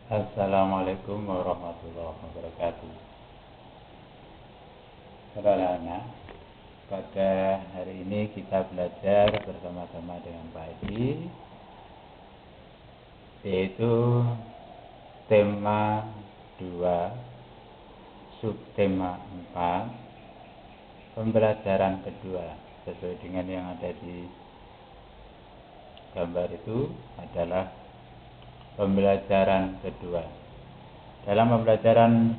Assalamualaikum warahmatullahi wabarakatuh. Saudara, pada hari ini kita belajar bersama-sama dengan Pak Edi, yaitu tema 2, subtema 4, pembelajaran kedua. Sesuai dengan yang ada di gambar itu adalah pembelajaran kedua. Dalam pembelajaran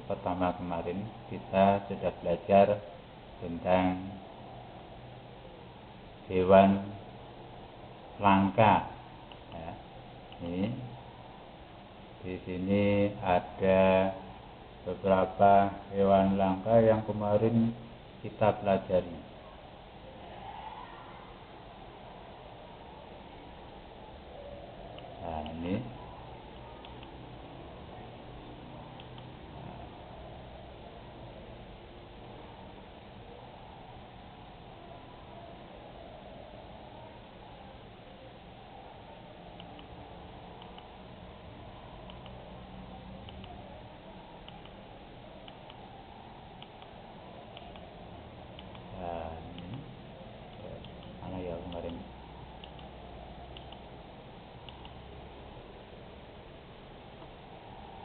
pertama kemarin kita sudah belajar tentang hewan langka. Ya, ini di sini ada beberapa hewan langka yang kemarin kita pelajari. Nah, ini mana ya kemarin.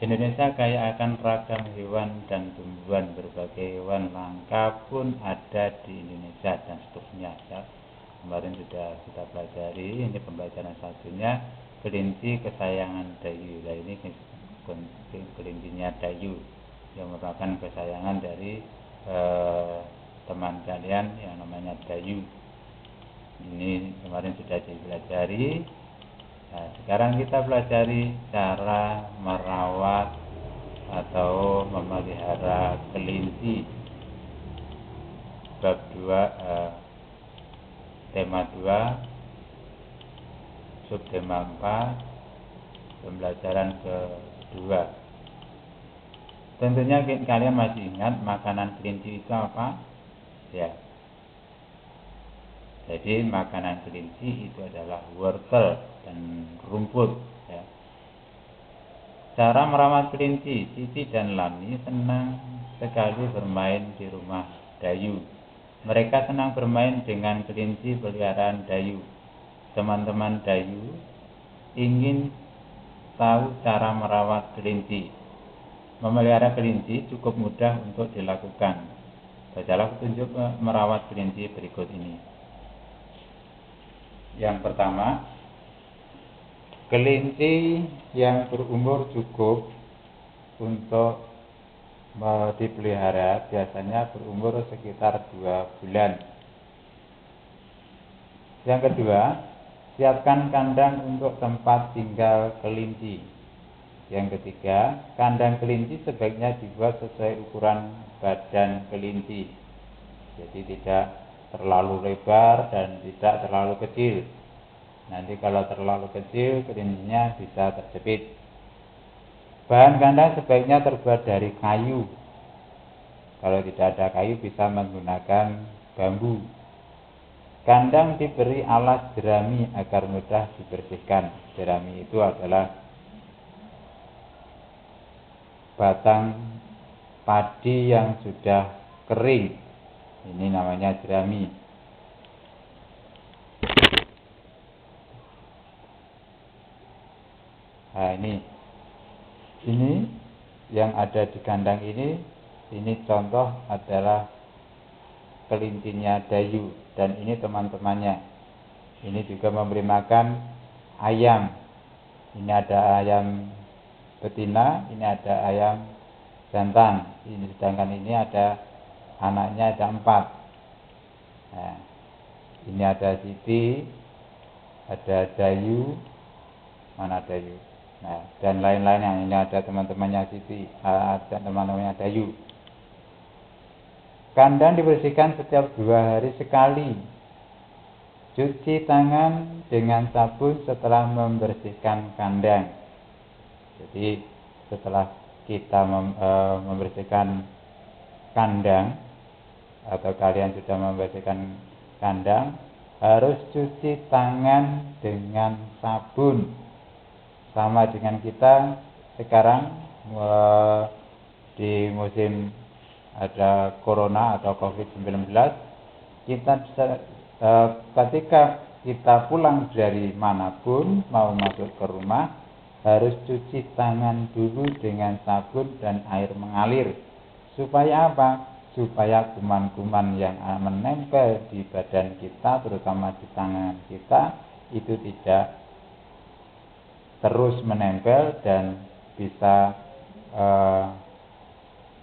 Indonesia kaya akan ragam hewan dan tumbuhan. Berbagai hewan langka pun ada di Indonesia dan seterusnya. Ya. Kemarin sudah kita pelajari. Ini pembelajaran satunya, kelinci kesayangan Dayu. Nah, ini kelincinya Dayu yang merupakan kesayangan dari teman kalian yang namanya Dayu. Ini kemarin sudah dipelajari. Nah, sekarang kita pelajari cara merawat atau memelihara kelinci. Bab 2, tema 2, subtema 4, pembelajaran kedua. Tentunya kalian masih ingat makanan kelinci itu apa? Ya. Jadi makanan kelinci itu adalah wortel dan rumput. Ya. Cara merawat kelinci, Siti dan Lami senang sekali bermain di rumah Dayu. Mereka senang bermain dengan kelinci peliharaan Dayu. Teman-teman Dayu ingin tahu cara merawat kelinci. Memelihara kelinci cukup mudah untuk dilakukan. Bacalah petunjuk merawat kelinci berikut ini. Yang pertama, kelinci yang berumur cukup untuk dipelihara biasanya berumur sekitar 2 bulan. Yang kedua, siapkan kandang untuk tempat tinggal kelinci. Yang ketiga, kandang kelinci sebaiknya dibuat sesuai ukuran badan kelinci. Jadi tidak terlalu lebar dan tidak terlalu kecil. Nanti kalau terlalu kecil, kelincinya bisa terjepit. Bahan kandang sebaiknya terbuat dari kayu. Kalau tidak ada kayu, bisa menggunakan bambu. Kandang diberi alas jerami agar mudah dibersihkan. Jerami itu adalah batang padi yang sudah kering. Ini namanya jerami. Nah, ini yang ada di kandang ini contoh adalah kelincinya Dayu dan ini teman-temannya. Ini juga memberi makan ayam. Ini ada ayam betina, ini ada ayam jantan. Ini sedangkan ini ada anaknya, ada 4. Nah, ini ada Siti, ada Dayu, mana Dayu? Nah, dan lain-lain yang ini ada teman-temannya Siti, ada teman-temannya Dayu. Kandang dibersihkan setiap 2 hari sekali. Cuci tangan dengan sabun setelah membersihkan kandang. Jadi setelah kita membersihkan kandang atau kalian sudah membersihkan kandang, harus cuci tangan dengan sabun. Sama dengan kita sekarang di musim ada corona atau COVID-19, kita ketika kita pulang dari manapun mau masuk ke rumah harus cuci tangan dulu dengan sabun dan air mengalir. Supaya apa? Supaya kuman-kuman yang menempel di badan kita, terutama di tangan kita, itu tidak terus menempel dan bisa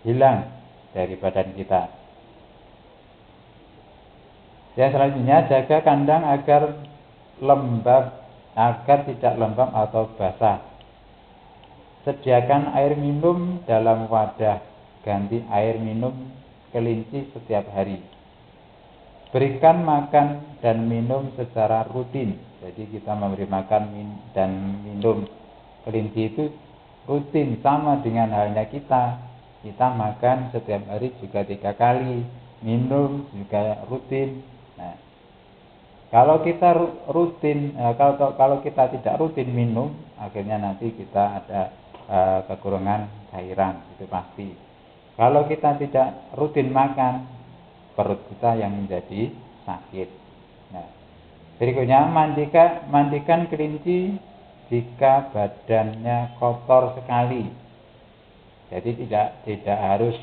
hilang dari badan kita. Yang selanjutnya, jaga kandang agar tidak lembab atau basah. Sediakan air minum dalam wadah, ganti air minum kelinci setiap hari. Berikan makan dan minum secara rutin. Jadi kita memberi makan dan minum kelinci itu rutin, sama dengan halnya kita. Kita makan setiap hari juga 3 kali, minum juga rutin. Nah, kalau kita rutin, kalau kita tidak rutin minum, akhirnya nanti kita ada kekurangan cairan, itu pasti. Kalau kita tidak rutin makan, perut kita yang menjadi sakit. Nah, berikutnya, mandikan kelinci jika badannya kotor sekali. Jadi tidak harus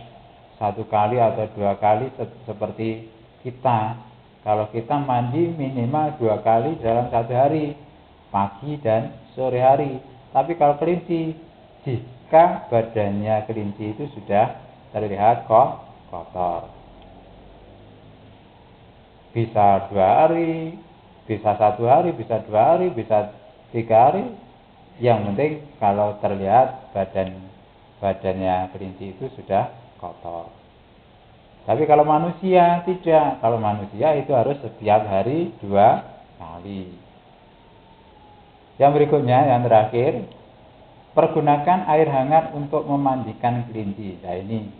1 kali atau 2 kali seperti kita. Kalau kita mandi minimal 2 kali dalam 1 hari, pagi dan sore hari. Tapi kalau kelinci, jika badannya kelinci itu sudah terlihat kotor, bisa 2 hari, bisa 1 hari, bisa 2 hari, bisa 3 hari. Yang penting kalau terlihat badannya kelinci itu sudah kotor. Tapi kalau manusia tidak. Kalau manusia itu harus setiap hari 2 kali. Yang berikutnya, yang terakhir, pergunakan air hangat untuk memandikan kelinci. Nah, ini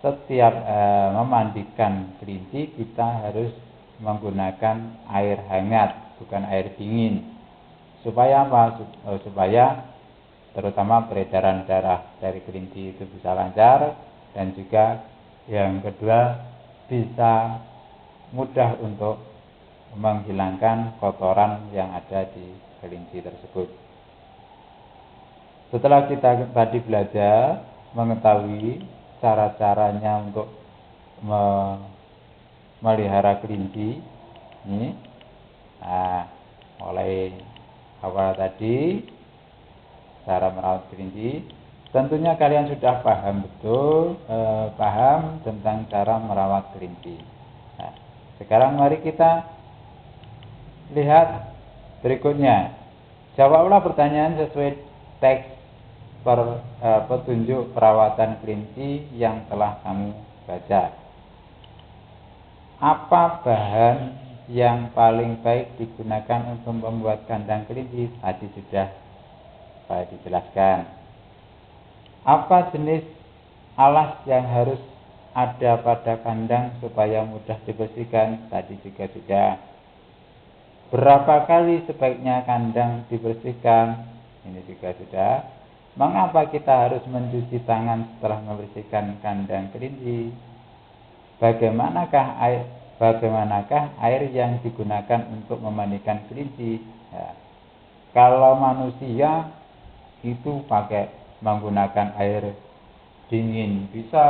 setiap memandikan kelinci kita harus menggunakan air hangat, bukan air dingin. Supaya apa? Supaya terutama peredaran darah dari kelinci itu bisa lancar, dan juga yang kedua bisa mudah untuk menghilangkan kotoran yang ada di kelinci tersebut. Setelah kita tadi belajar mengetahui cara-caranya untuk memelihara kelinci ini, mulai awal tadi cara merawat kelinci, tentunya kalian sudah paham betul, paham tentang cara merawat kelinci. Nah, sekarang mari kita lihat berikutnya. Jawablah pertanyaan sesuai teks petunjuk perawatan kelinci yang telah kamu baca. Apa bahan yang paling baik digunakan untuk membuat kandang kelinci? Tadi sudah saya dijelaskan. Apa jenis alas yang harus ada pada kandang supaya mudah dibersihkan? Tadi juga sudah. Berapa kali sebaiknya kandang dibersihkan? Ini juga sudah. Mengapa kita harus mencuci tangan setelah membersihkan kandang kelinci? Bagaimanakah air yang digunakan untuk memandikan kelinci? Ya, kalau manusia itu menggunakan air dingin bisa,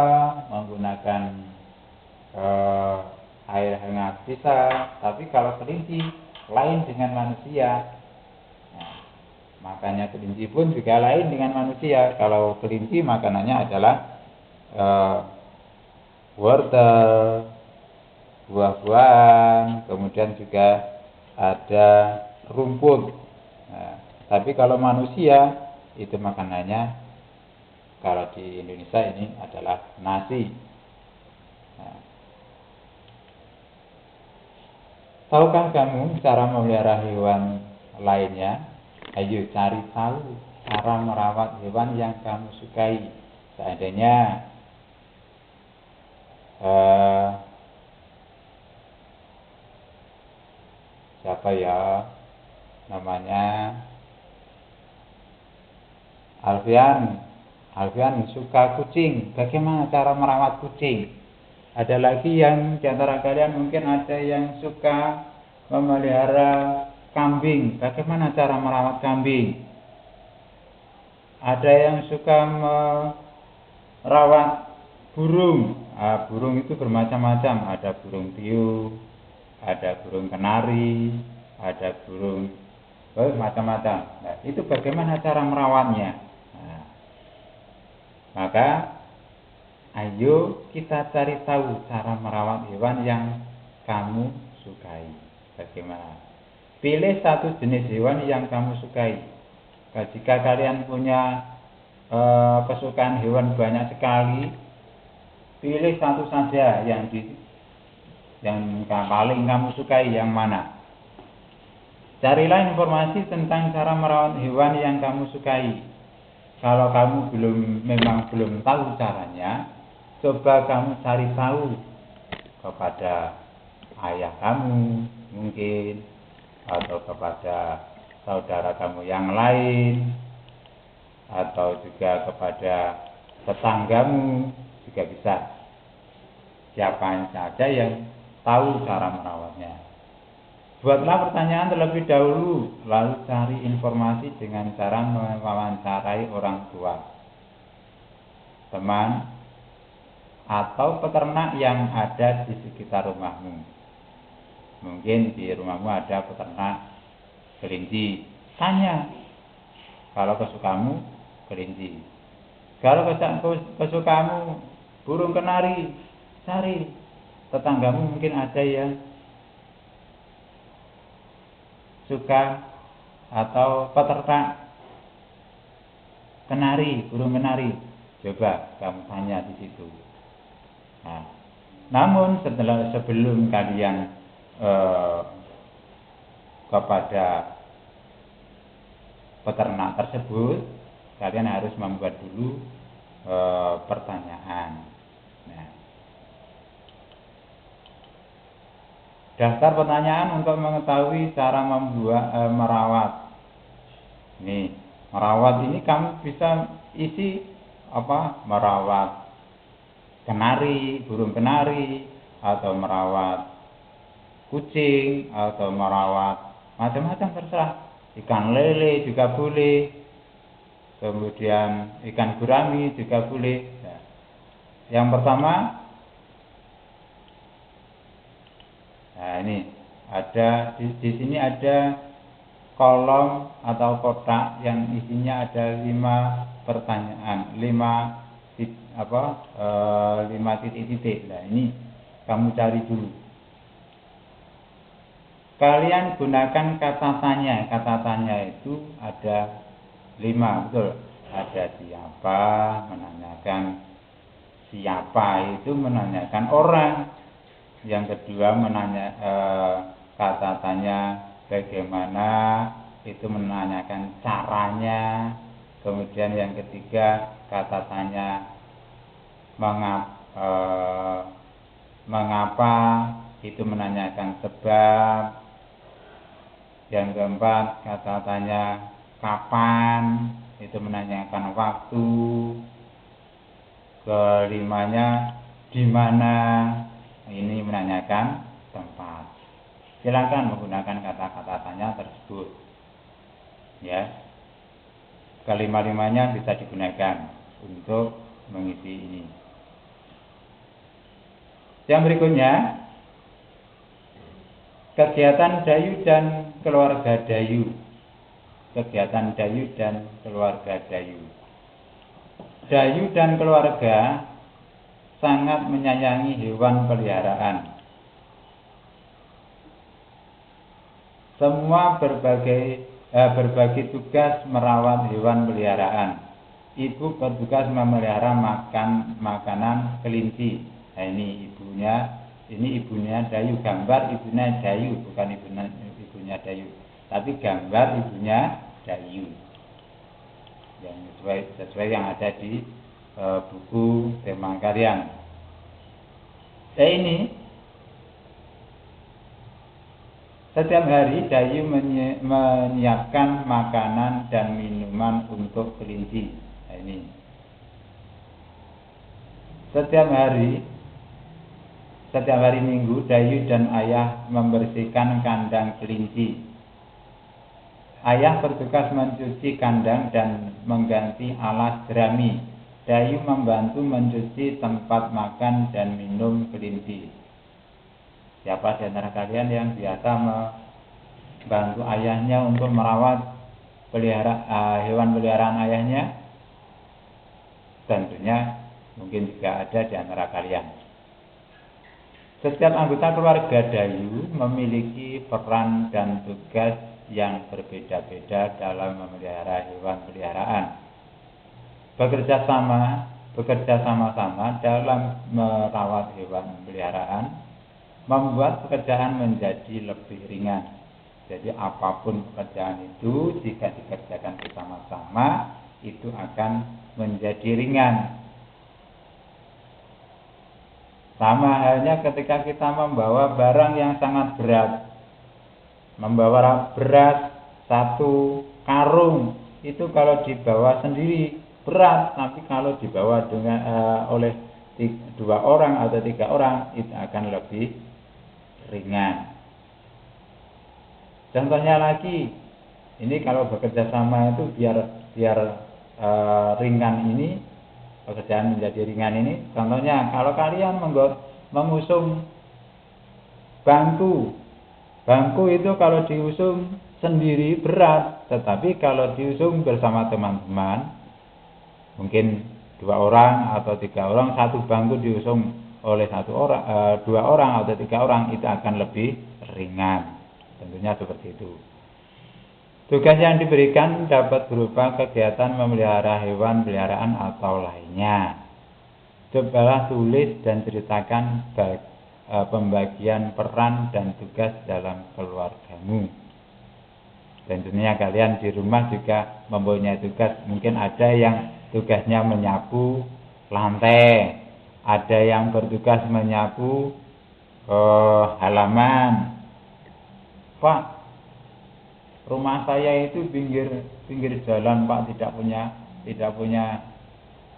menggunakan air hangat bisa. Tapi kalau kelinci lain dengan manusia. Nah, makanya kelinci pun juga lain dengan manusia. Kalau kelinci makanannya adalah wortel, buah-buahan, kemudian juga ada rumput. Nah, tapi kalau manusia itu makanannya, kalau di Indonesia ini adalah nasi. Nah, tahukah kamu cara memelihara hewan lainnya? Ayo cari tahu cara merawat hewan yang kamu sukai. Seandainya siapa ya namanya, Alfian suka kucing, bagaimana cara merawat kucing? Ada lagi yang diantara kalian mungkin ada yang suka memelihara kambing, bagaimana cara merawat kambing? Ada yang suka merawat burung. Burung itu bermacam-macam, ada burung piu, ada burung kenari, ada burung macam-macam. Nah, itu bagaimana cara merawatnya? Nah, maka ayo kita cari tahu cara merawat hewan yang kamu sukai. Bagaimana? Pilih satu jenis hewan yang kamu sukai. Jika kalian punya kesukaan hewan banyak sekali, pilih satu saja yang paling kamu sukai, yang mana. Carilah informasi tentang cara merawat hewan yang kamu sukai. Kalau kamu memang belum tahu caranya, coba kamu cari tahu kepada ayah kamu mungkin, atau kepada saudara kamu yang lain, atau juga kepada tetanggamu juga bisa. Siapa saja yang tahu cara merawatnya. Buatlah pertanyaan terlebih dahulu, lalu cari informasi dengan cara mewawancarai orang tua, teman, atau peternak yang ada di sekitar rumahmu. Mungkin di rumahmu ada peternak kelinci, tanya. Kalau kesukamu kelinci, kalau kesukamu burung kenari, cari. Tetanggamu mungkin ada yang suka atau peternak kenari, burung kenari, coba kamu tanya di situ. Nah, namun sebelum kalian kepada peternak tersebut, kalian harus membuat dulu pertanyaan. Nah, daftar pertanyaan untuk mengetahui cara merawat. Nih, merawat ini kamu bisa isi apa? Merawat kenari, burung kenari, atau merawat kucing, atau merawat macam-macam, terserah. Ikan lele juga boleh, kemudian ikan gurami juga boleh. Nah, yang pertama, nah ini ada di sini ada kolom atau kotak yang isinya ada 5 pertanyaan, 5 titik-titik. Nah, ini kamu cari dulu. Kalian gunakan kata tanya. Kata tanya itu ada 5, betul. Ada siapa, menanyakan siapa itu menanyakan orang. Yang kedua kata tanya bagaimana, itu menanyakan caranya. Kemudian yang ketiga kata tanya mengapa, itu menanyakan sebab. Yang keempat kata tanya kapan, itu menanyakan waktu. Kelimanya di mana, ini menanyakan tempat. Silakan menggunakan kata-kata tanya tersebut. Ya, kelima-limanya bisa digunakan untuk mengisi ini. Yang berikutnya, kegiatan Dayu dan keluarga Dayu. Kegiatan Dayu dan keluarga Dayu. Dayu dan keluarga sangat menyayangi hewan peliharaan. Semua berbagi tugas merawat hewan peliharaan. Ibu bertugas memelihara makanan kelinci. Nah, ini ibunya Dayu, gambar ibunya Dayu, bukan ibunya Dayu, tapi gambar ibunya Dayu. Yang sesuai yang ada di buku tema kalian. Ini Setiap hari Dayu menyiapkan makanan dan minuman untuk kelinci. Nah, ini. Setiap hari Minggu Dayu dan ayah membersihkan kandang kelinci. Ayah bertugas mencuci kandang dan mengganti alas jerami. Dayu membantu mencuci tempat makan dan minum kelinci. Siapa di antara kalian yang biasa membantu ayahnya untuk merawat hewan peliharaan ayahnya? Tentunya mungkin juga ada di antara kalian. Setiap anggota keluarga Dayu memiliki peran dan tugas yang berbeda-beda dalam memelihara hewan peliharaan. Bekerja sama-sama dalam merawat hewan peliharaan membuat pekerjaan menjadi lebih ringan. Jadi apapun pekerjaan itu jika dikerjakan bersama-sama itu akan menjadi ringan. Sama halnya ketika kita membawa barang yang sangat berat. Membawa beras 1 karung itu kalau dibawa sendiri berat, tapi kalau dibawa oleh 2 orang atau 3 orang itu akan lebih ringan. Contohnya lagi, ini kalau bekerja sama itu biar ringan ini, pekerjaan menjadi ringan ini. Contohnya kalau kalian mengusung bangku itu kalau diusung sendiri berat, tetapi kalau diusung bersama teman-teman, mungkin 2 orang atau 3 orang, 1 bangku diusung oleh 2 orang atau 3 orang itu akan lebih ringan. Tentunya seperti itu. Tugas yang diberikan dapat berupa kegiatan memelihara hewan peliharaan atau lainnya. Cobalah tulis dan ceritakan pembagian peran dan tugas dalam keluargamu. Tentunya kalian di rumah juga mempunyai tugas. Mungkin ada yang tugasnya menyapu lantai, ada yang bertugas menyapu halaman. Pak, rumah saya itu pinggir jalan, Pak, tidak punya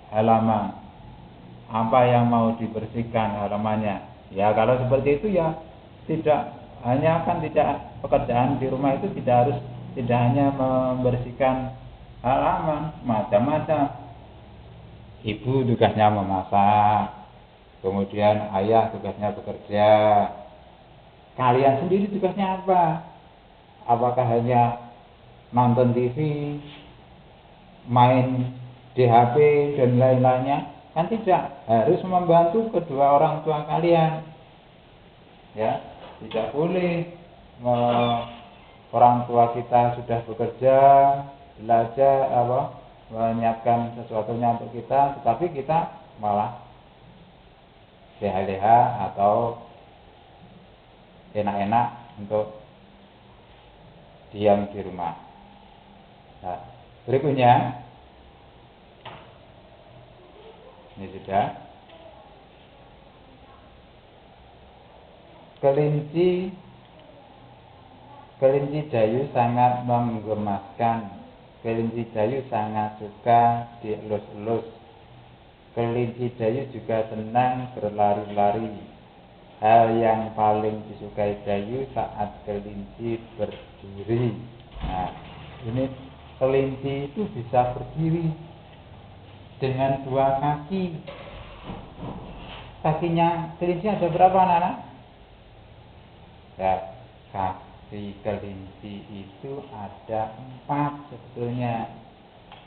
halaman. Apa yang mau dibersihkan halamannya? Ya kalau seperti itu ya pekerjaan di rumah itu tidak hanya membersihkan halaman, macam-macam. Ibu tugasnya memasak, kemudian ayah tugasnya bekerja. Kalian sendiri tugasnya apa? Apakah hanya nonton TV, main di HP dan lain-lainnya? Kan tidak, harus membantu kedua orang tua kalian. Ya, tidak boleh orang tua kita sudah bekerja, belajar menyiapkan sesuatunya untuk kita, tetapi kita malah leha-leha atau enak-enak untuk diam di rumah. Nah, berikutnya ini sudah. Kelinci Dayu sangat menggemaskan. Kelinci Dayu sangat suka dielus-elus. Kelinci Dayu juga senang berlari-lari. Hal yang paling disukai Dayu saat kelinci berdiri. Nah, ini kelinci itu bisa berdiri dengan 2 kaki. Kakinya kelinci ada berapa, anak-anak? Ya, kaki kelinci itu ada 4 sebetulnya.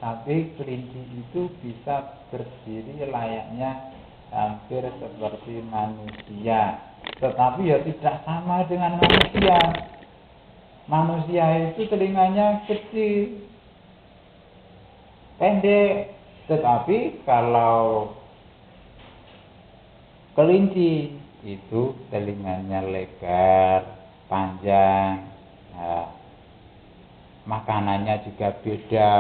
Tapi kelinci itu bisa berdiri layaknya hampir seperti manusia. Tetapi ya tidak sama dengan manusia. Manusia itu telinganya kecil, pendek. Tetapi kalau kelinci itu telinganya lebar, panjang. Nah, makanannya juga beda.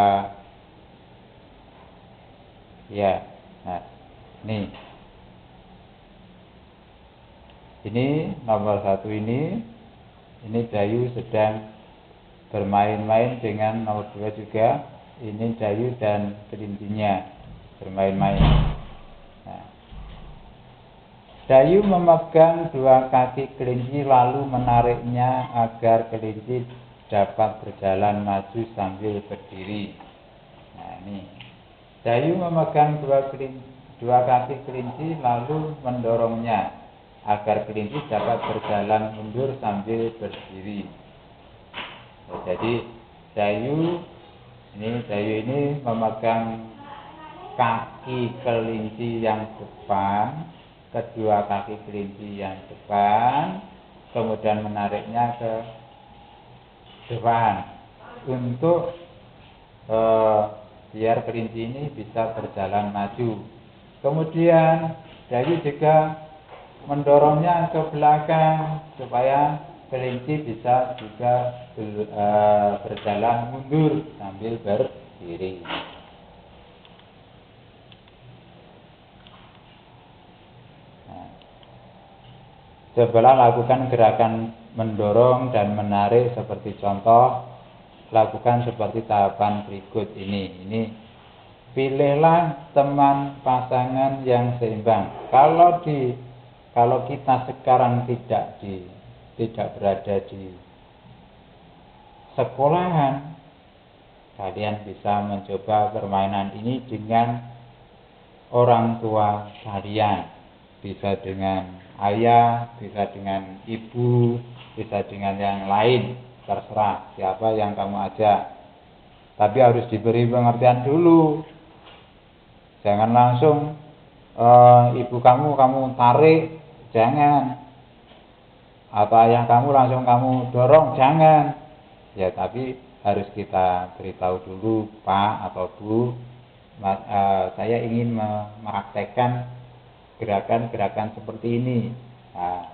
Ya, nah, ini nomor 1 ini Ini Dayu sedang bermain-main dengan nomor 2 juga. Ini Dayu dan kelincinya bermain-main. Nah, Dayu memegang 2 kaki kelinci lalu menariknya agar kelinci dapat berjalan maju sambil berdiri. Nah, ini Dayu memegang 2 kaki kelinci lalu mendorongnya agar kelinci dapat berjalan mundur sambil berdiri. Nah, jadi Dayu ini memegang kaki kelinci yang depan, kedua kaki kelinci yang depan, kemudian menariknya ke depan untuk biar kelinci ini bisa berjalan maju. Kemudian Dayu juga mendorongnya ke belakang supaya kelinci bisa juga berjalan mundur sambil berdiri. Nah, cobalah lakukan gerakan mendorong dan menarik seperti contoh. Lakukan seperti tahapan berikut ini. Pilihlah teman pasangan yang seimbang. Kalau kita sekarang tidak berada di sekolahan, kalian bisa mencoba permainan ini dengan orang tua kalian. Bisa dengan ayah, bisa dengan ibu, bisa dengan yang lain. Terserah siapa yang kamu ajak. Tapi harus diberi pengertian dulu. Jangan langsung ibu kamu tarik, jangan. Atau ayah kamu langsung kamu dorong, jangan. Ya, tapi harus kita beritahu dulu, Pak atau Bu, saya ingin mempraktekkan gerakan-gerakan seperti ini. Nah,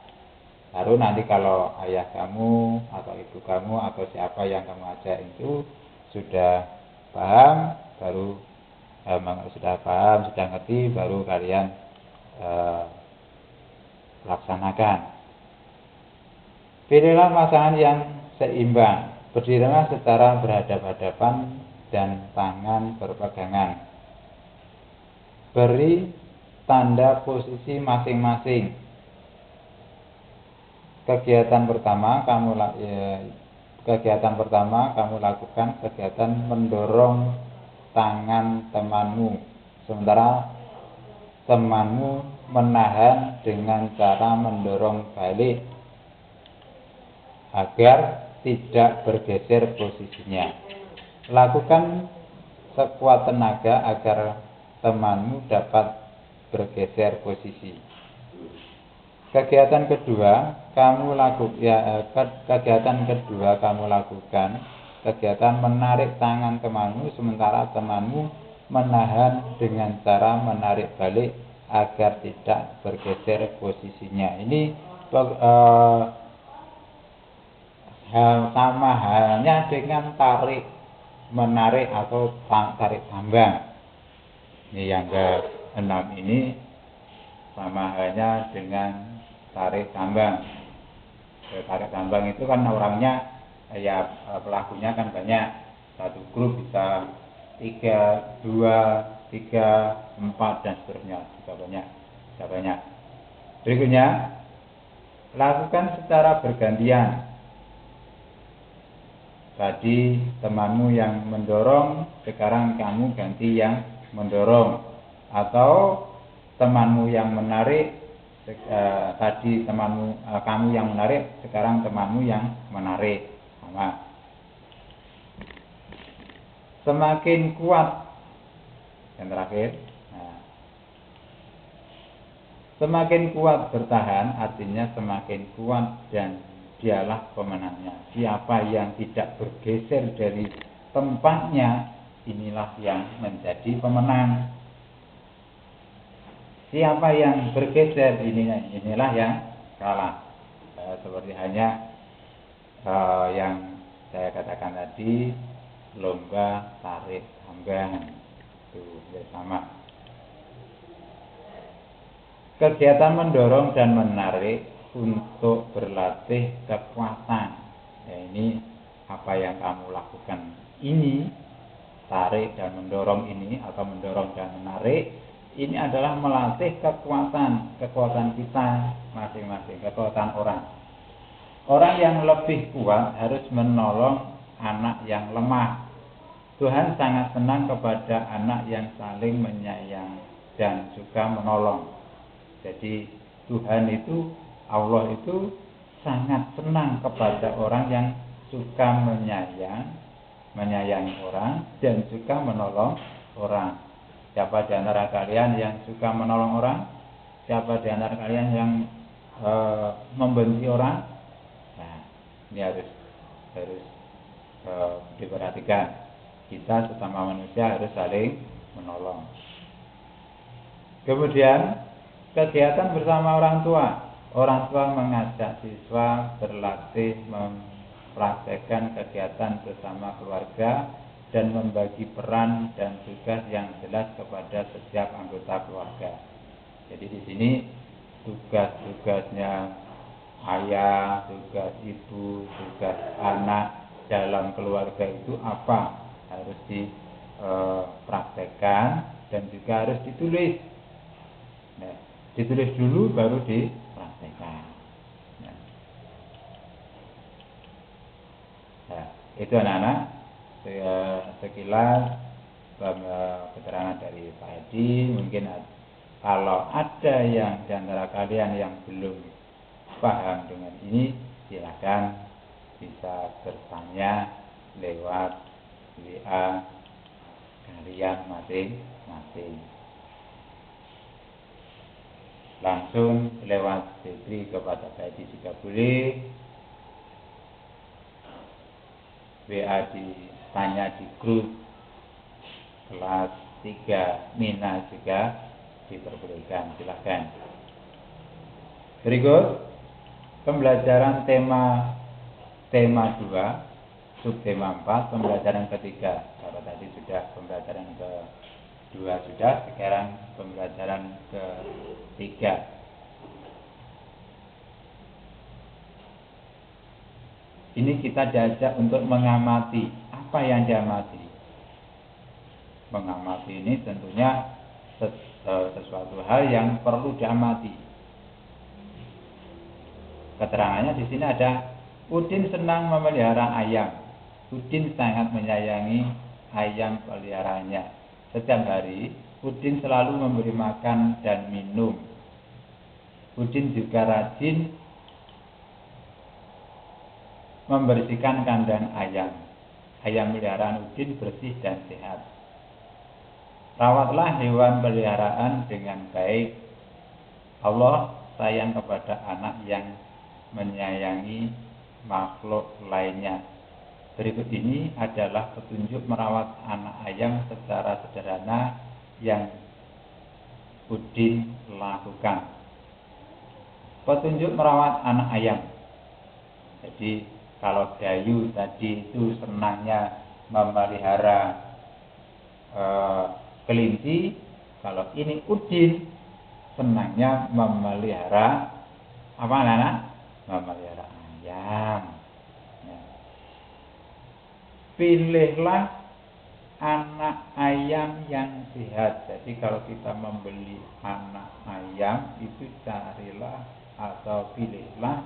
baru nanti kalau ayah kamu atau ibu kamu atau siapa yang kamu ajak itu sudah paham, sudah ngerti, baru kalian laksanakan. Pilihlah pasangan yang seimbang. Berdirilah secara berhadapan-hadapan dan tangan berpegangan. Beri tanda posisi masing-masing. Kegiatan pertama kamu lakukan kegiatan mendorong tangan temanmu, sementara temanmu menahan dengan cara mendorong balik agar tidak bergeser posisinya. Lakukan sekuat tenaga agar temanmu dapat bergeser posisi. Kegiatan kedua kamu lakukan kegiatan menarik tangan temanmu, sementara temanmu menahan dengan cara menarik balik agar tidak bergeser posisinya. Ini sama halnya dengan tarik menarik atau tarik tambang. Ini yang ke-6 ini sama halnya dengan tarik tambang. Tarik tambang itu kan orangnya, ya pelakunya kan banyak. Satu grup bisa 3, 2, 3, 4 dan seterusnya. Bisa banyak. Berikutnya, lakukan secara bergantian. Tadi temanmu yang mendorong, sekarang kamu ganti yang mendorong. Atau temanmu yang menarik, tadi kamu yang menarik, sekarang temanmu yang menarik. Sama. Semakin kuat, yang terakhir. Semakin kuat bertahan, artinya semakin kuat dan dialah pemenangnya. Siapa yang tidak bergeser dari tempatnya, inilah yang menjadi pemenang. Siapa yang bergeser, inilah yang kalah. Seperti hanya yang saya katakan tadi, lomba tarik tambang. Itu ya sama. Kegiatan mendorong dan menarik untuk berlatih kekuatan. Ya, ini apa yang kamu lakukan ini, tarik dan mendorong ini atau mendorong dan menarik, ini adalah melatih kekuatan kita masing-masing, kekuatan orang. Orang yang lebih kuat harus menolong anak yang lemah. Tuhan sangat senang kepada anak yang saling menyayang dan juga menolong. Jadi Tuhan itu, Allah itu sangat senang kepada orang yang suka menyayangi orang dan juga menolong orang. Siapa di antara kalian yang suka menolong orang? Siapa di antara kalian yang membenci orang? Nah, ini harus diperhatikan. Kita sesama manusia harus saling menolong. Kemudian kegiatan bersama orang tua. Orang tua mengajak siswa berlatih mempraktekkan kegiatan bersama keluarga dan membagi peran dan tugas yang jelas kepada setiap anggota keluarga. Jadi di sini tugas-tugasnya ayah, tugas ibu, tugas anak dalam keluarga itu apa, harus dipraktekkan dan juga harus ditulis. Nah, ditulis dulu baru dipraktekkan. Nah, itu anak-anak sekilas keterangan dari Pak Edi. Mungkin kalau ada yang di antara kalian yang belum paham dengan ini, silakan bisa bertanya lewat WA kalian masing-masing. Langsung lewat Febri kepada Pak Edi juga boleh. WA ditanya di grup kelas 3 Mina juga diperbolehkan, silakan. Berikut pembelajaran tema 2, subtema 4, pembelajaran ketiga. Kalau tadi sudah pembelajaran kedua sudah, sekarang pembelajaran ketiga. Ini kita diajak untuk mengamati. Apa yang diamati? Mengamati ini tentunya sesuatu hal yang perlu diamati. Keterangannya di sini ada, Udin senang memelihara ayam. Udin sangat menyayangi ayam peliharaannya. Setiap hari, Udin selalu memberi makan dan minum. Udin juga rajin membersihkan kandang ayam. Ayam peliharaan Udin bersih dan sehat. Rawatlah hewan peliharaan dengan baik. Allah sayang kepada anak yang menyayangi makhluk lainnya. Berikut ini adalah petunjuk merawat anak ayam secara sederhana yang Udin lakukan. Petunjuk merawat anak ayam. Jadi kalau Dayu tadi itu senangnya memelihara kelinci, kalau ini Udin senangnya memelihara apa anak? Memelihara ayam. Ya. Pilihlah anak ayam yang sehat. Jadi kalau kita membeli anak ayam itu carilah atau pilihlah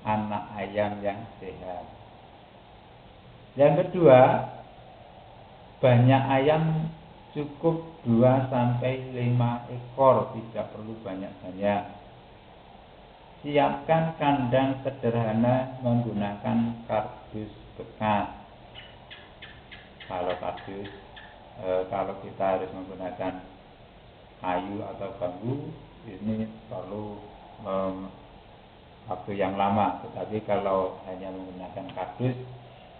anak ayam yang sehat. Yang kedua, banyak ayam, cukup 2-5 ekor, tidak perlu banyak-banyak. Siapkan kandang sederhana menggunakan kardus bekas. Kalau kita harus menggunakan kayu atau bambu, ini perlu waktu yang lama. Tetapi kalau hanya menggunakan kardus,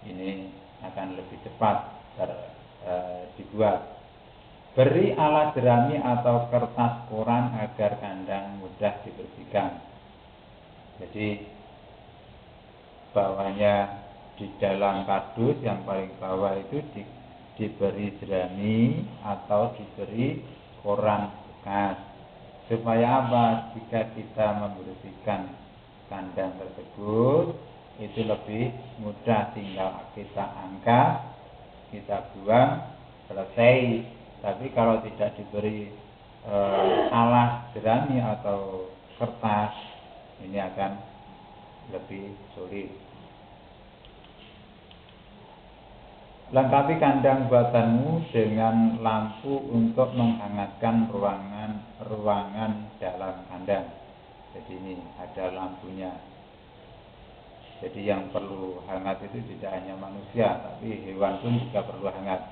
ini akan lebih cepat dibuat. Beri alat jerami atau kertas koran agar kandang mudah dibersihkan. Jadi bawahnya di dalam kardus yang paling bawah itu diberi jerami atau diberi koran bekas. Supaya apa? Jika kita membersihkan kandang tersebut, itu lebih mudah, tinggal kita angkat, kita buang, selesai. Tapi kalau tidak diberi alas jerami atau kertas, ini akan lebih sulit. Lengkapi kandang buatanmu dengan lampu untuk menghangatkan ruangan dalam kandang. Jadi ini ada lampunya. Jadi yang perlu hangat itu tidak hanya manusia, tapi hewan pun juga perlu hangat.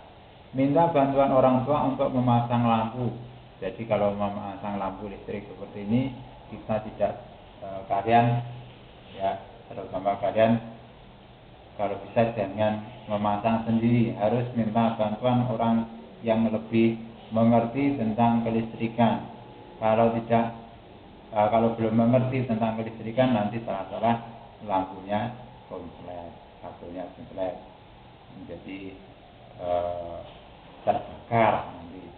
Minta bantuan orang tua untuk memasang lampu. Jadi kalau memasang lampu listrik seperti ini, kita tidak kalian ya, terutama kalian kalau bisa jangan memasang sendiri, harus minta bantuan orang yang lebih mengerti tentang kelistrikan. Kalau belum mengerti tentang kelistrikan, nanti salah-salah lampunya konslet, kabelnya konslet, menjadi terbakar nanti.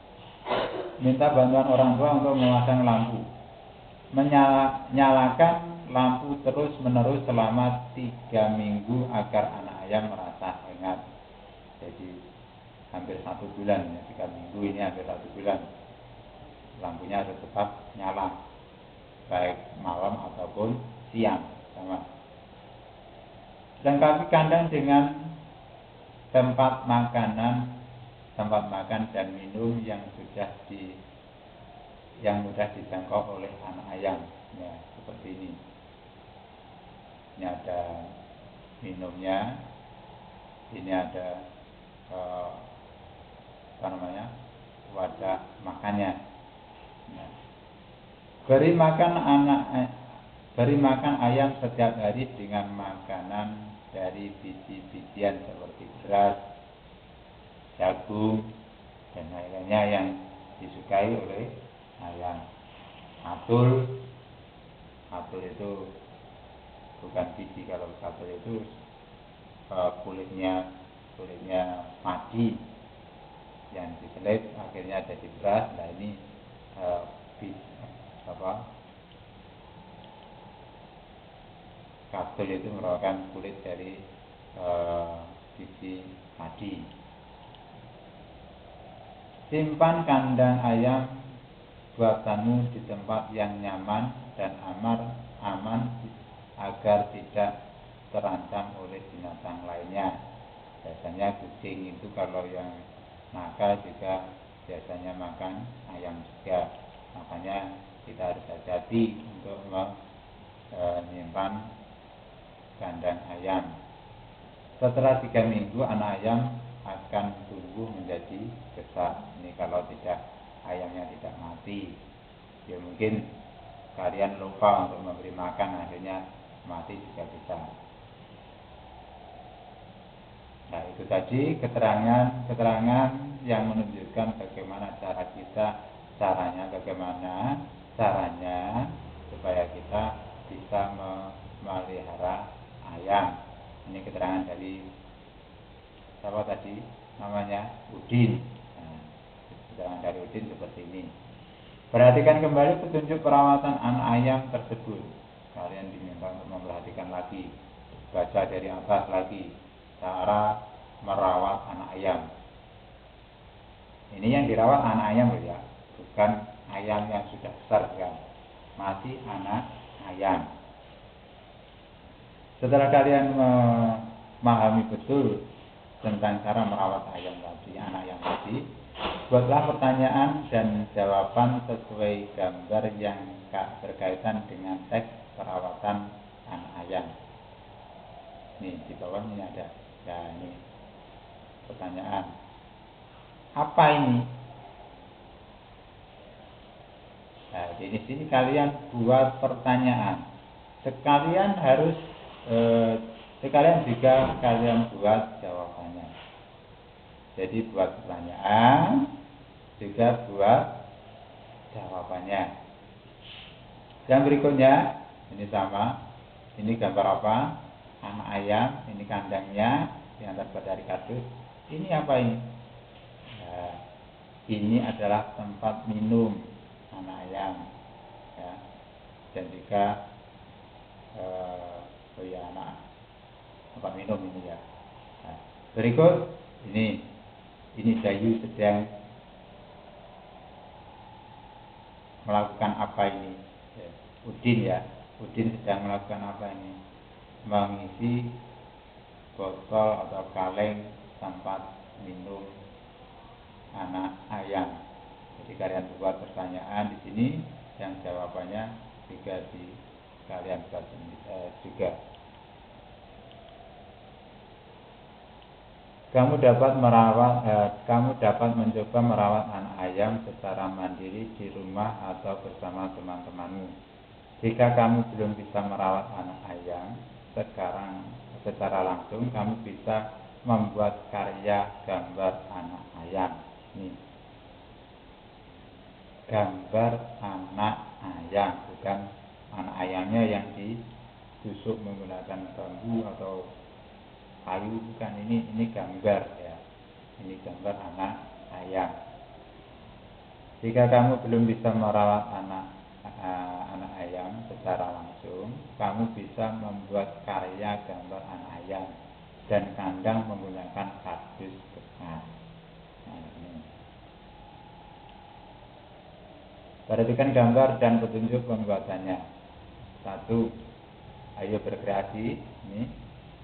Minta bantuan orang tua untuk memasang lampu. Nyalakan lampu terus menerus selama 3 minggu agar anak ayam merasa hangat. Jadi hampir 1 bulan ya, 3 minggu ini hampir 1 bulan. Lampunya harus tetap nyala, baik malam ataupun siang sama. Lengkapi kandang dengan tempat makan dan minum yang mudah dijangkau oleh anak ayam. Ya, seperti ini. Ini ada minumnya, ini ada wadah makannya. Nah, beri makan ayam setiap hari dengan makanan dari biji-bijian seperti beras, jagung, dan lain-lainnya yang disukai oleh ayam. Atul itu bukan biji, kalau atul itu kulitnya padi yang diselit akhirnya jadi beras. Nah ini kapsul itu merupakan kulit dari biji padi. Simpan kandang ayam buatanmu di tempat yang nyaman dan aman agar tidak terancam oleh binatang lainnya. Biasanya kucing itu kalau yang nakal juga biasanya makan ayam juga. Makanya kita harus hati-hati untuk menyimpan kandang ayam. Setelah 3 minggu anak ayam akan tumbuh menjadi besar. Ini kalau ayamnya tidak mati. Ya mungkin kalian lupa untuk memberi makan, akhirnya mati juga bisa. Nah itu tadi keterangan yang menunjukkan bagaimana caranya supaya kita bisa memelihara ayam. Ini keterangan dari siapa tadi? Namanya Udin. Nah, keterangan dari Udin seperti ini. Perhatikan kembali petunjuk perawatan anak ayam tersebut. Kalian diminta untuk memperhatikan lagi, baca dari atas lagi, cara merawat anak ayam. Ini yang dirawat anak ayam ya, bukan ayam yang sudah besar kan, masih anak ayam. Setelah kalian memahami betul tentang cara merawat anak ayam tadi, buatlah pertanyaan dan jawaban sesuai gambar yang berkaitan dengan teks perawatan anak ayam. Nih di bawah ini ada. Ya ini pertanyaan. Apa ini? Nah di sini kalian buat pertanyaan. Sekalian juga kalian buat jawabannya. Jadi buat pertanyaan juga buat jawabannya. Yang berikutnya ini sama. Ini gambar apa? Anak ayam. Ini kandangnya yang terbuat dari kardus. Ini apa ini? Nah, ini adalah tempat minum anak ayam. Ya. Dan juga anak tempat minum ini ya. Nah, berikut ini Dayu sedang melakukan apa ini? Ya, Udin ya, Udin sedang melakukan apa ini? Mengisi botol atau kaleng tempat minum anak ayam. Jadi kalian buat pertanyaan di sini, yang jawabannya juga kalian buat juga. Kamu dapat mencoba merawat anak ayam secara mandiri di rumah atau bersama teman-temanmu. Jika kamu belum bisa merawat anak ayam secara langsung, kamu bisa membuat karya gambar anak ayam. Nih, gambar anak ayam, bukan anak ayamnya yang ditusuk menggunakan bambu atau kayu, bukan. Ini gambar ya, ini gambar anak ayam. Jika kamu belum bisa merawat anak ayam secara langsung, kamu bisa membuat karya gambar anak ayam dan kandang menggunakan kardus bekas. Nah, ini. Perhatikan gambar dan petunjuk pembuatannya. 1. Ayo berkreasi. Ini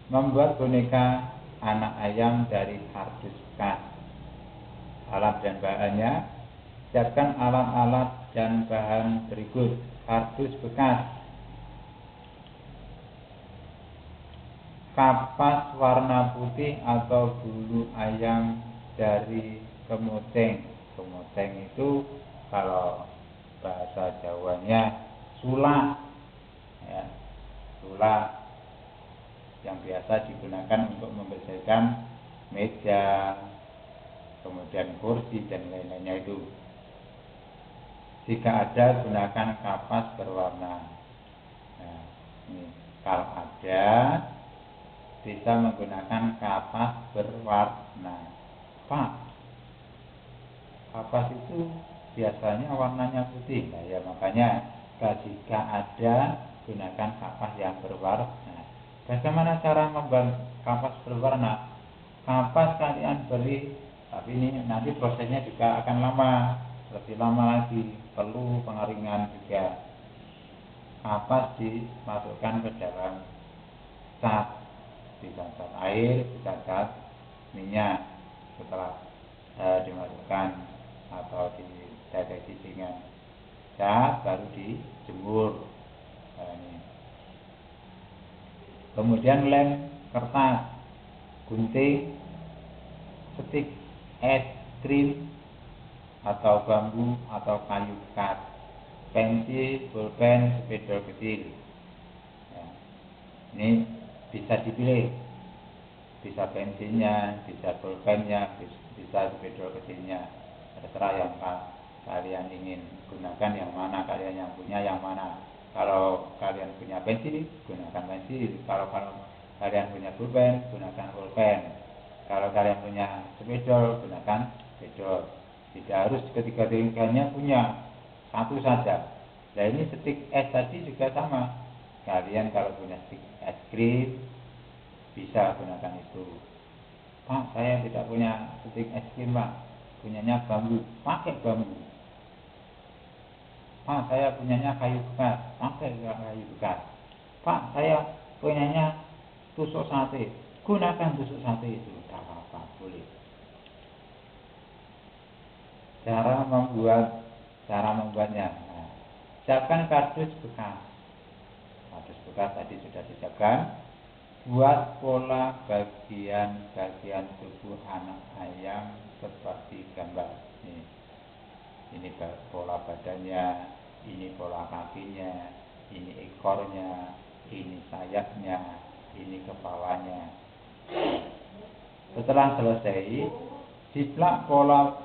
membuat boneka anak ayam dari kardus bekas. Alat dan bahannya. Siapkan alat-alat dan bahan berikut. Kardus bekas, kapas warna putih atau bulu ayam dari kemoteng. Kemoteng itu kalau bahasa Jawanya sulak ya, sulak yang biasa digunakan untuk membersihkan meja, kemudian kursi dan lain-lainnya itu. Jika ada, gunakan kapas berwarna. Nah, ini kalau ada, bisa menggunakan kapas berwarna. Pak, kapas itu biasanya warnanya putih. Nah, ya makanya jika ada, gunakan kapas yang berwarna. Bagaimana cara membuat kapas berwarna? Kapas kalian beri, tapi ini nanti prosesnya juga akan lama, lebih lama lagi, perlu pengeringan juga. Kapas dimasukkan ke dalam cat, bisa cat air, bisa cat minyak. Setelah dimasukkan atau dideteksi dengan cat, baru dijemur. Nah, ini. Kemudian lem kertas, gunting, stik es krim atau bambu atau kayu bekas, pensil, pulpen, spidol kecil. Ya, ini bisa dipilih, bisa pensilnya, bisa pulpennya, bisa spidol kecilnya, terserah yang kalian ingin gunakan yang mana, kalian yang punya yang mana. Kalau kalian punya pensil, gunakan pensil. Kalau kalian punya pulpen, gunakan pulpen. Kalau kalian punya spidol, gunakan spidol. Tidak harus ketiga-tiganya punya, satu saja. Nah, ini stik es tadi juga sama. Kalian kalau punya stik es krim, bisa gunakan itu. Pak, saya tidak punya stik es krim, Pak. Punyanya bambu, pakai bambu. Pak, saya punyanya kayu bekas, pakai kayu bekas. Pak, saya punyanya tusuk sate, gunakan tusuk sate itu. Tidak apa-apa, boleh. Cara membuatnya. Nah, siapkan kardus bekas. Kardus bekas tadi sudah disiapkan. Buat pola bagian tubuh anak ayam seperti gambar. Ini pola badannya, ini pola kakinya, ini ekornya, ini sayapnya, ini kepalanya. Setelah selesai, jiplak pola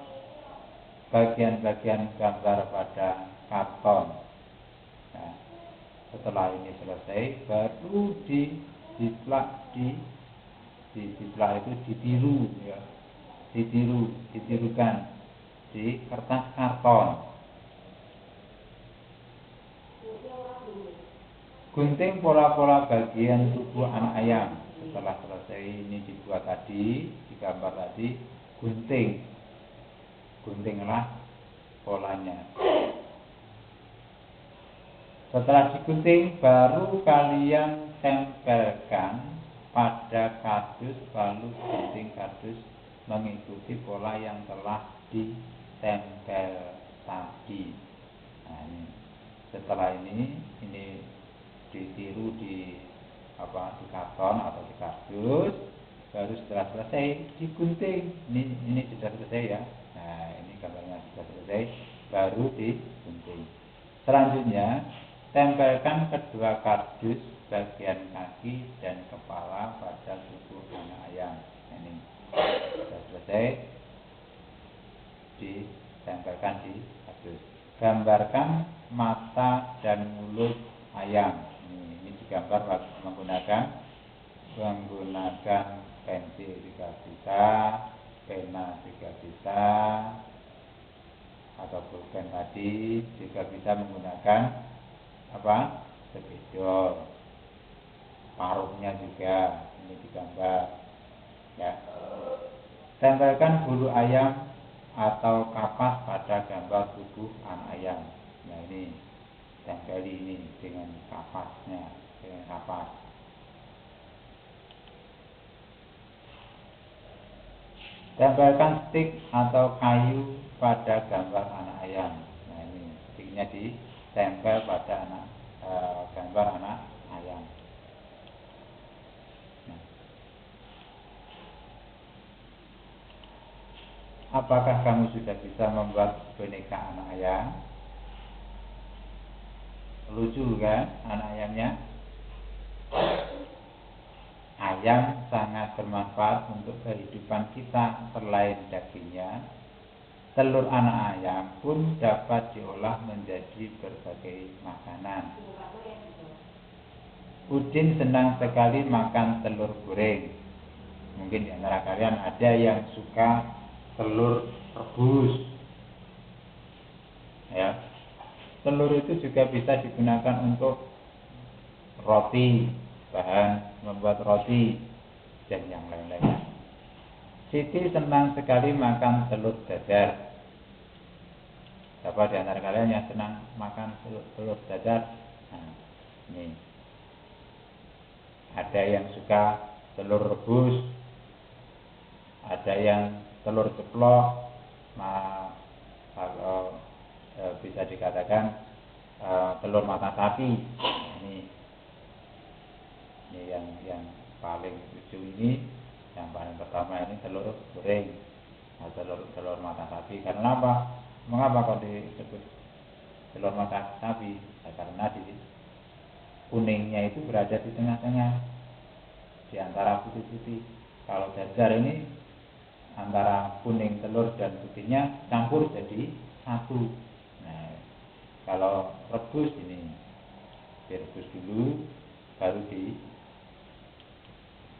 bagian-bagian gambar pada karton. Nah, setelah ini selesai, baru dijiplak itu ditiru ya, ditirukan di kertas karton. Gunting pola-pola bagian tubuh anak ayam. Setelah selesai ini dibuat tadi, digambar tadi, guntinglah polanya. Setelah digunting, baru kalian tempelkan pada kardus, lalu gunting kardus mengikuti pola yang telah ditempel tadi. Nah, ini. Setelah ini ditiru di karton atau di kardus, baru setelah selesai digunting. Ini sudah selesai ya. Nah, ini gambarnya sudah selesai, baru digunting. Selanjutnya, tempelkan kedua kardus bagian kaki dan kepala pada tubuh anak ayam. Ini sudah selesai, ditempelkan di kardus. Gambarkan mata dan mulut ayam. Ini digambar menggunakan pensil juga bisa, pena juga bisa, atau pulpen tadi juga bisa menggunakan spidol. Paruhnya juga ini digambar ya. Tempelkan bulu ayam atau kapas pada gambar tubuh anak ayam. Nah, ini tempeli ini dengan kapasnya, dengan kapas. Tempelkan stik atau kayu pada gambar anak ayam. Nah, ini stiknya ditempel pada gambar anak ayam. Nah. Apakah kamu sudah bisa membuat boneka anak ayam? Lucu kan anak ayamnya? Ayam sangat bermanfaat untuk kehidupan kita. Selain dagingnya, telur anak ayam pun dapat diolah menjadi berbagai makanan. Udin senang sekali makan telur goreng. Mungkin di antara kalian ada yang suka telur rebus. Ya. Telur itu juga bisa digunakan untuk roti, bahan membuat roti dan yang lain-lainnya. Siti senang sekali makan telur dadar. Siapa di antara kalian yang senang makan telur dadar? Nah, ini. Ada yang suka telur rebus, ada yang telur ceplok. Nah, kalau bisa dikatakan telur mata sapi. Ini yang paling lucu ini, yang paling pertama ini telur goreng, telur mata sapi. Karena apa? Mengapa kok disebut telur mata sapi? Ya, karena di kuningnya itu berada di tengah-tengah, di antara putih-putih. Kalau dadar ini antara kuning telur dan putihnya campur jadi satu. Nah, kalau rebus ini direbus dulu, baru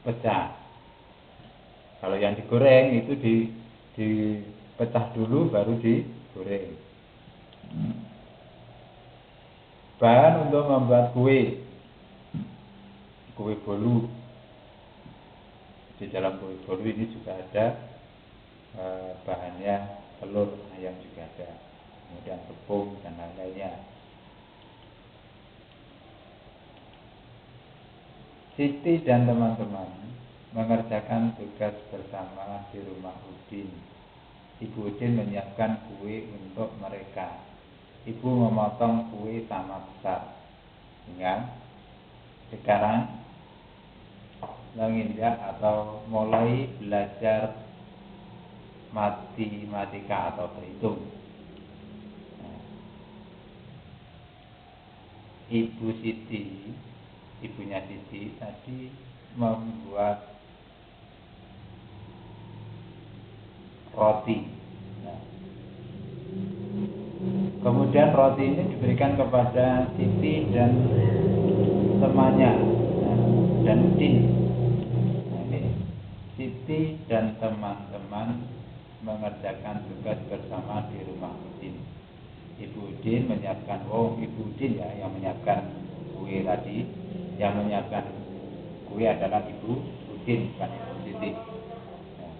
dipecah. Kalau yang digoreng itu dipecah dulu, baru digoreng. Bahan untuk membuat kue bolu. Di dalam kue bolu ini juga ada bahannya, telur ayam juga ada, kemudian tepung dan lain-lainnya. Siti dan teman-teman mengerjakan tugas bersama di rumah Udin. Ibu Udin menyiapkan kue untuk mereka. Ibu memotong kue sama besar. Ingat, sekarang menginjak atau mulai belajar matematika atau berhitung. Nah, ibunya Siti tadi membuat roti. Nah, kemudian roti ini diberikan kepada Siti dan temannya, dan Udin. Nah, ini Siti dan teman-teman mengerjakan tugas bersama di rumah Udin. Ibu Udin menyiapkan, Ibu Udin ya yang menyiapkan kue tadi, yang menyiapkan kue adalah Ibu Udin, bukan Ibu Siti. Nah,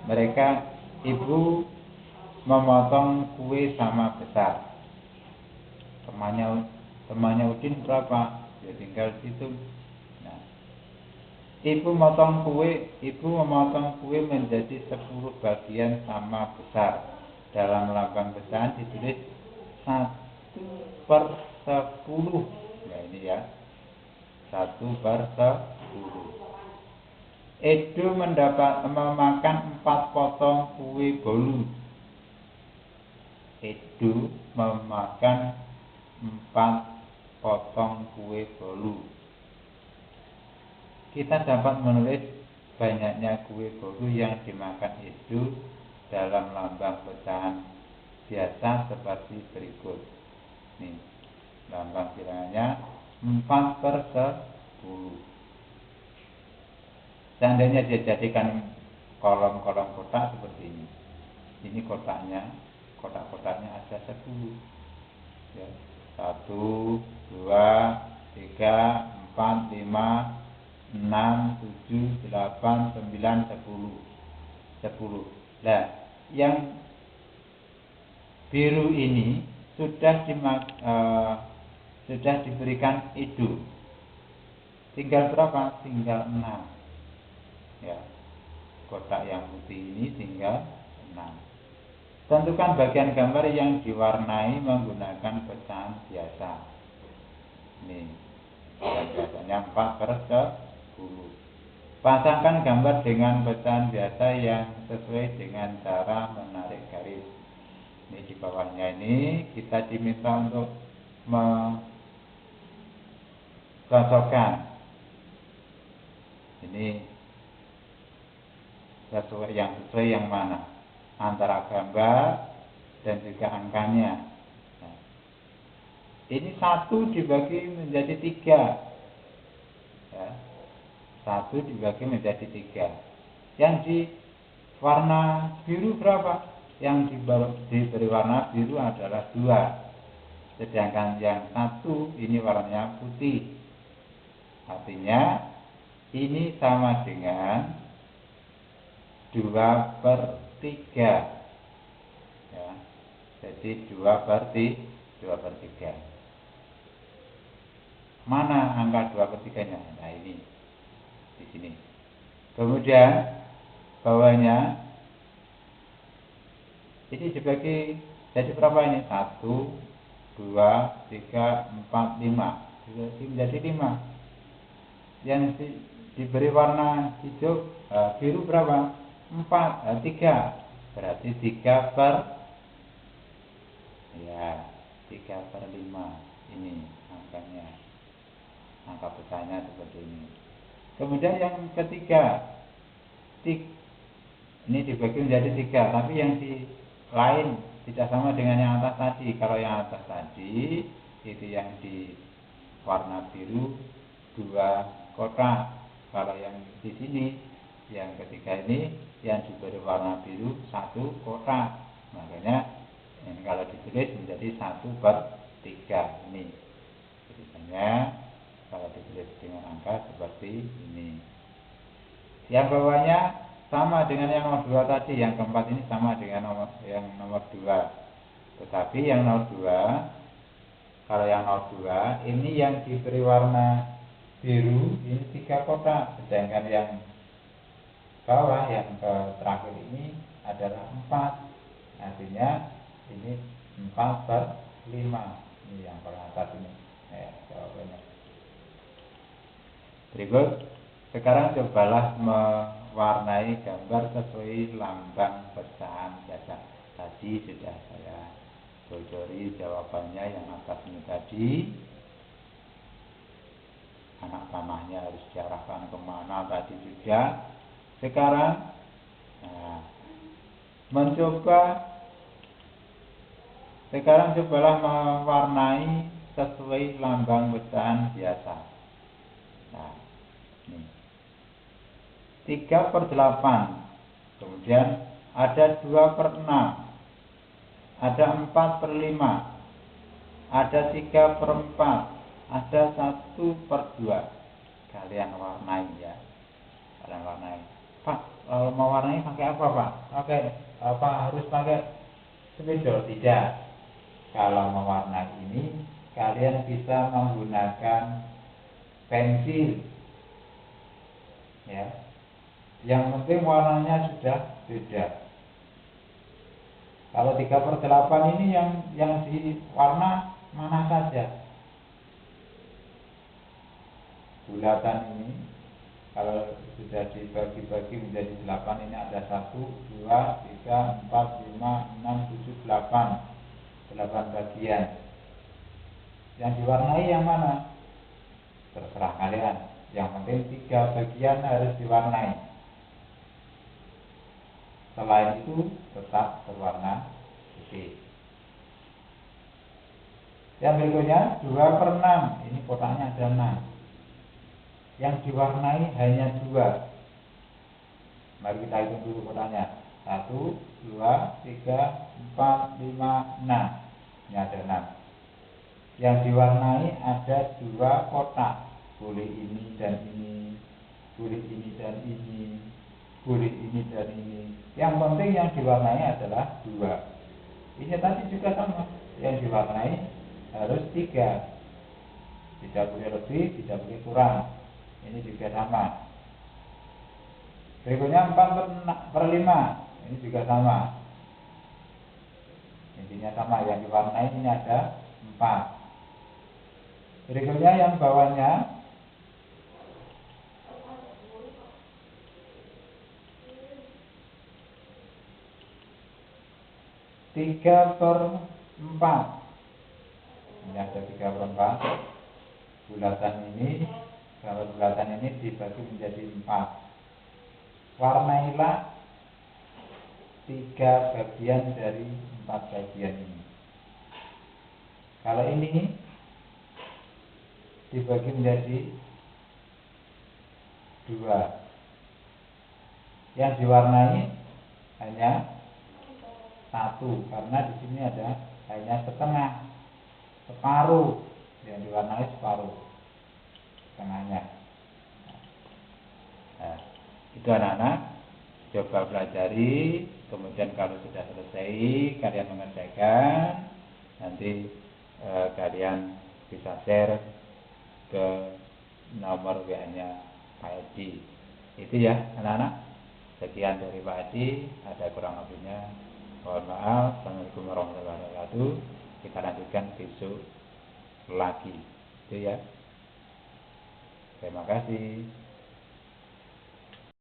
mereka, ibu memotong kue sama besar. Temannya Udin berapa? Ya tinggal hitung. Nah, ibu memotong kue menjadi 10 bagian sama besar. Dalam lambang pecahan ditulis 1/10. Ya ini ya, 1/10. Edo memakan 4 potong kue bolu. Edo memakan 4 potong kue bolu. Kita dapat menulis banyaknya kue bolu yang dimakan Edo dalam lambang pecahan biasa seperti berikut. Nih, lambang bilangannya 4/10. Seandainya dia jadikan kolom-kolom kotak seperti ini. Ini kotak-kotaknya ada 10. Ya. 1, 2, 3, 4, 5, 6, 7, 8, 9, 10. Nah, yang biru ini sudah diberikan Edo. Tinggal berapa? Tinggal 6. Ya. Kotak yang putih ini tinggal 6. Tentukan bagian gambar yang diwarnai menggunakan pecahan biasa. Ini biasanya 4/10. Pasangkan gambar dengan pecahan biasa yang sesuai dengan cara menarik garis. Ini di bawahnya ini kita diminta untuk mencocokkan. Ini sesuai yang mana? Antara gambar dan juga angkanya. Nah, ini 1 dibagi menjadi 3. Ya, 1 dibagi menjadi 3. Yang di warna biru berapa? Yang diberi warna biru adalah 2. Sedangkan yang 1 ini warnanya putih. Artinya ini sama dengan 2/3. Ya, jadi 2/3. Mana angka 2/3-nya? Nah ini di sini. Kemudian bawahnya ini dibagi jadi berapa ini? 1, 2, 3, 4, 5. Jadi 5. Yang diberi warna hijau biru berapa? 4, 3. Berarti 3/5 ini angkanya. Angka pecahannya seperti ini. Kemudian yang ketiga, ini dibagi menjadi 3, tapi yang di lain tidak sama dengan yang atas tadi. Kalau yang atas tadi itu yang di warna biru 2 kotak. Kalau yang di sini yang ketiga ini yang diberi warna biru 1 kotak. Makanya ini kalau ditulis menjadi 1/3 ini. Tulisannya kalau ditulis dengan angka seperti ini. Yang bawahnya sama dengan yang nomor 2 tadi. Yang keempat ini sama dengan yang nomor 2. Tetapi yang nomor 2, kalau yang nomor 2 ini yang diberi warna biru ini 3 kotak. Sedangkan yang bawah yang terakhir ini adalah 4. Artinya ini 4/5. Ini yang paling atas ini. Jawabannya. Berikut, sekarang cobalah mewarnai gambar sesuai lambang pecahan biasa. Tadi sudah saya bocori jawabannya yang atas ini tadi. Anak panahnya harus diarahkan kemana tadi juga. Sekarang cobalah mewarnai sesuai lambang pecahan biasa. Nah, ini 3/8. Kemudian ada 2/6. Ada 4/5. Ada 3/4. Ada 1/2. kalian warnai ya. Kalian warnai. Pak, kalau mau warnai pakai apa Pak? Pakai apa, harus pakai spidol? Tidak. Kalau mewarnai ini kalian bisa menggunakan pensil ya. Yang penting warnanya sudah beda. Kalau 3/8 ini yang diwarna mana saja. Bulatan ini kalau sudah dibagi-bagi menjadi 8, ini ada 1, 2, 3, 4, 5, 6, 7, 8 bagian. Yang diwarnai yang mana? Terserah kalian. Yang penting 3 bagian harus diwarnai. Selain itu tetap berwarna putih. Yang berikutnya 2/6. Ini kotaknya ada 6. Yang diwarnai hanya 2. Mari kita hitung dulu kotaknya. 1, 2, 3, 4, 5, 6. Ini ada 6. Yang diwarnai ada 2 kotak. Boleh ini dan ini, boleh ini dan ini, boleh ini dan ini. Yang penting yang diwarnai adalah 2. Ini tadi juga sama. Yang diwarnai harus 3. Tidak boleh lebih, tidak boleh kurang. Ini juga sama. Berikutnya 4/5. Ini juga sama. Intinya sama. Yang diwarnai ini ada 4. Berikutnya yang bawahnya 3/4. Ini ada 3/4. Bulatan ini, gambar bulatan ini dibagi menjadi 4. Warnailah 3 bagian dari 4 bagian ini. Kalau ini dibagi menjadi 2. Yang diwarnai hanya 1, karena di sini ada hanya setengah, separuh. Yang diwarnai separuh, setengahnya. Nah, itu anak-anak coba pelajari. Kemudian kalau sudah selesai kalian mengerjakan, nanti kalian bisa share ke nomor WA-nya Pak Edi. Itu ya anak-anak. Sekian dari Pak Edi. Ada kurang lebihnya mohon maaf. Assalamualaikum warahmatullahi wabarakatuh. Kita lanjutkan besok lagi. Itu ya. Terima kasih.